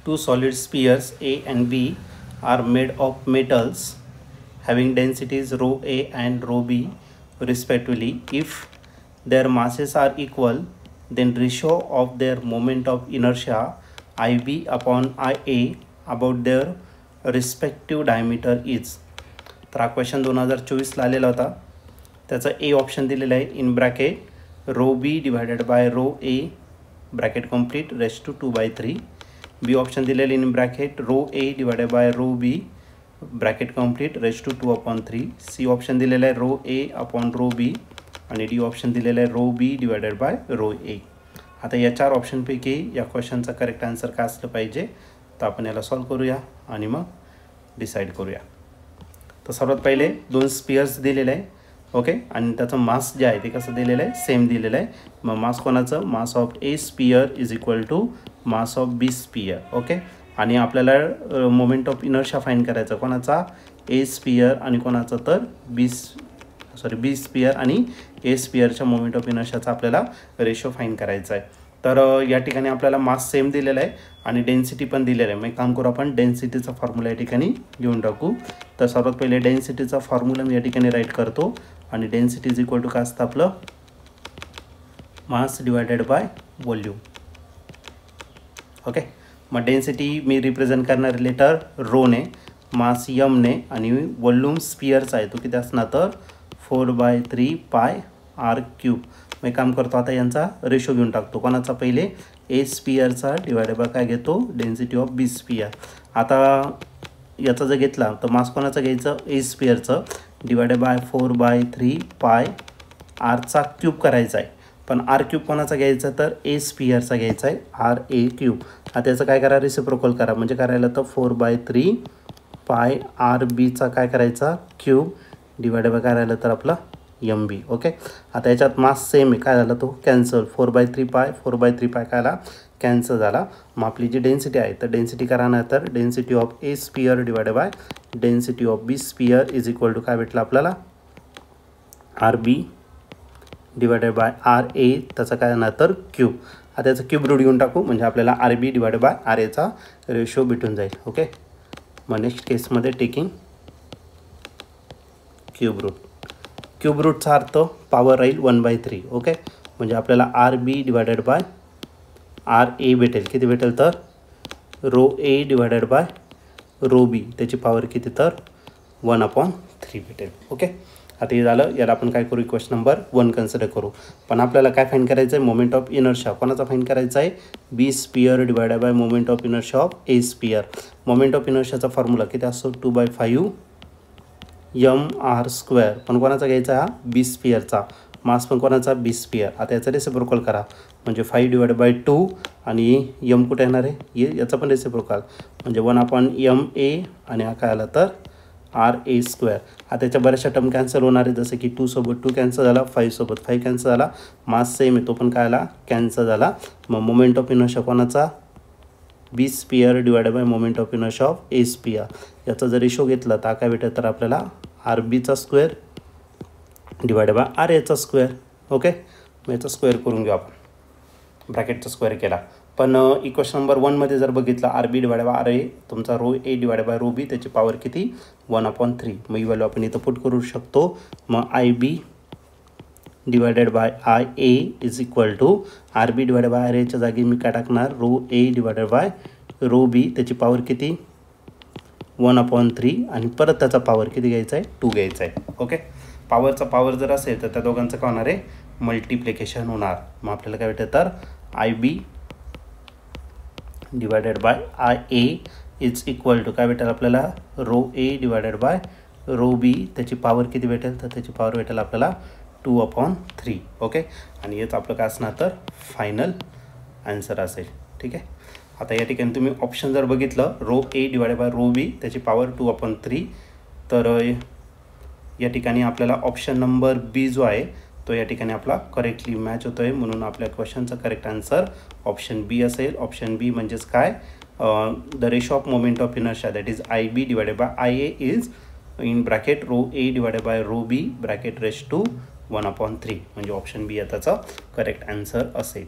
Two solid spheres A and B are made of metals having densities rho A and rho B respectively. If their masses are equal, then ratio of their moment of inertia IB upon IA about their respective diameter is. तर हा question 2024ला आलेला होता. त्याचा ए option दिलेला आहे in bracket rho B divided by rho A bracket complete raise to 2/3. B option दिलेले in bracket rho A divided by rho B bracket complete raise to 2/3. C option दिलेला आहे rho A upon rho B आणि D option दिलेला आहे rho B divided by rho A. आता या 4 ऑप्शनपैकी या क्वेश्चनचा correct answer काय असलं पाहिजे तर आपण याला सॉल्व करूया आणि मग डिसाईड करूया. तर सर्वात पहिले 2 स्पियर्स दिलेले आहे. ओके, आणि त्याचं मास जे आहे ते कसं दिलेलं आहे सेम दिलेलं आहे. मग मास कोणाचं mass of A sphere is equal to mass of B sphere. Okay, आणि आपल्याला मोमेंट ऑफ इनर्शिया फाइंड करायचं कोणाचा ए स्पियर आणि कोणाचं तर बी स्पियर आणि ए स्पियरच्या मोमेंट ऑफ इनर्शियाचा आपल्याला रेशो फाइंड करायचा आहे. तर या ठिकाणी आपल्याला मास सेम दिलेला आहे आणि डेन्सिटी पण दिलेलं आहे. मग काम करू आपण डेन्सिटीचा फॉर्म्युला या ठिकाणी घेऊन टाकू. तर सर्वात पहिले डेन्सिटीचा फॉर्म्युला मी या ठिकाणी राईट करतो आणि डेन्सिटी इज इक्वल टू काय असतं आपलं मास डिवायडेड बाय व्हॉल्यूम. ओके, मग डेन्सिटी मी रिप्रेझेंट करणार लेटर रोने, मास यमने आणि व्हॉल्यूम स्पियरचा आहे तो किती असणार तर 4/3 पाय आर क्यूब. मी काम करतो आता यांचा रेशो घेऊन टाकतो. कोणाचा पहिले ए स्पियरचा डिवायडेड बाय काय घेतो डेन्सिटी ऑफ बी स्पियर. आता याचा जर घेतला तर मास कोणाचं घ्यायचं ए स्पियरचं डिवायडेड बाय 4/3 पाय आरचा क्यूब करायचा आहे. पण आर क्यूब कोणाचा घ्यायचा तर ए स्पियरचा घ्यायचा आहे आर ए क्यूब. आता त्याचं काय करा रेसिप्रोकल करा म्हणजे करायला तर 4/3 पाय आर बीचा काय करायचा क्यूब डिवायडेड बाय करायला तर आपला एम बी. ओके, आता याच्यात मास सेम आहे काय झाला तो कॅन्सल 4/3 पाय काय आला कॅन्सल झाला. मग आपली जी डेन्सिटी आहे तर डेन्सिटी करा ना तर density of A sphere divided by density of B sphere is equal to काय भेटलं आपल्याला R B divided by R A त्याचा काय ना तर क्यूब. आता त्याचं क्यूब रूट घेऊन टाकू म्हणजे आपल्याला R B divided by R एचा रेशो भेटून जाईल. ओके, मग नेक्स्ट केसमध्ये टेकिंग क्यूब रूट. क्यूब रूटचा अर्थ पॉवर राहील 1/3. ओके, म्हणजे आपल्याला R B divided by R A भेटेल किती भेटेल तर rho A divided by rho B त्याची पॉवर किती तर 1/3 भेटेल. ओके, आता हे झालं. याला आपण काय करू क्वेश्चन नंबर 1 कन्सिडर करू. पण आपल्याला काय फाइंड करायचं आहे मोमेंट ऑफ इनर्शिया कोणाचा फाइंड करायचा आहे B sphere divided by moment of inertia of A sphere. Moment of इनर्शियाचा फॉर्म्युला किती असतो 2/5 mr². पण कोणाचा घ्यायचा हा बी स्पियरचा. मास पण कोणाचा बी स्पियर. आता याचा रेसिप्रोकल करा म्हणजे 5/2 आणि यम कुठे येणार आहे याचा पण रेसिप्रोकल म्हणजे 1/ma आणि हा काय आला तर RA². आता त्याच्या बऱ्याचशा टर्म कॅन्सल होणार आहे जसं की 2 सोबत 2 कॅन्सल झाला 5 सोबत 5 कॅन्सल झाला. मास सेम आहे तो पण काय आला कॅन्सल झाला. मग मोमेंट ऑफ इनर्शिया कोणाचा B sphere divided by moment of inertia of A sphere. याचा जर रेशो घेतला तर काय भेटेल तर आपल्याला आर बीचा स्क्वेअर डिवायडेड बाय आर एचा स्क्वेअर. ओके, मग याचा स्क्वेअर करून घेऊ आपण ब्रॅकेटचा स्क्वेअर केला. पण इक्वेशन नंबर 1मध्ये जर बघितलं R B divided by R A तुमचा rho A divided by rho B त्याची पॉवर किती 1/3. मग ही व्हॅल्यू आपण इथं पुट करू शकतो. मग I B divided by I A is equal to R B divided by R एच्या जागी मी काय टाकणार rho A divided by rho B त्याची पॉवर किती 1/3 आणि परत त्याचा पॉवर किती घ्यायचा आहे 2 घ्यायचा आहे. ओके, पॉवरचा पॉवर जर असेल तर त्या दोघांचं काय होणार आहे मल्टिप्लिकेशन होणार. मग आपल्याला काय भेटेल तर I B divided by I A is equal to काय भेटेल आपल्याला rho A divided by rho B त्याची पॉवर किती भेटेल तर त्याची पॉवर भेटेल आपल्याला 2/3. ओके, आणि हेच आपलं काय असणार तर फायनल आन्सर असेल. ठीक आहे, आता या ठिकाणी तुम्ही ऑप्शन जर बघितलं rho A divided by rho B त्याची पॉवर 2/3 तर या ठिकाणी आपल्याला ऑप्शन नंबर बी जो आहे तो या ठिकाणी आपला करेक्टली मॅच होतो आहे. म्हणून आपल्या क्वेश्चनचा करेक्ट आन्सर ऑप्शन बी असेल. ऑप्शन बी म्हणजेच काय the ratio of moment of inertia that is I B divided by I A is in bracket rho A divided by rho B bracket raise to 1/3 म्हणजे option बी याचा correct answer असेल.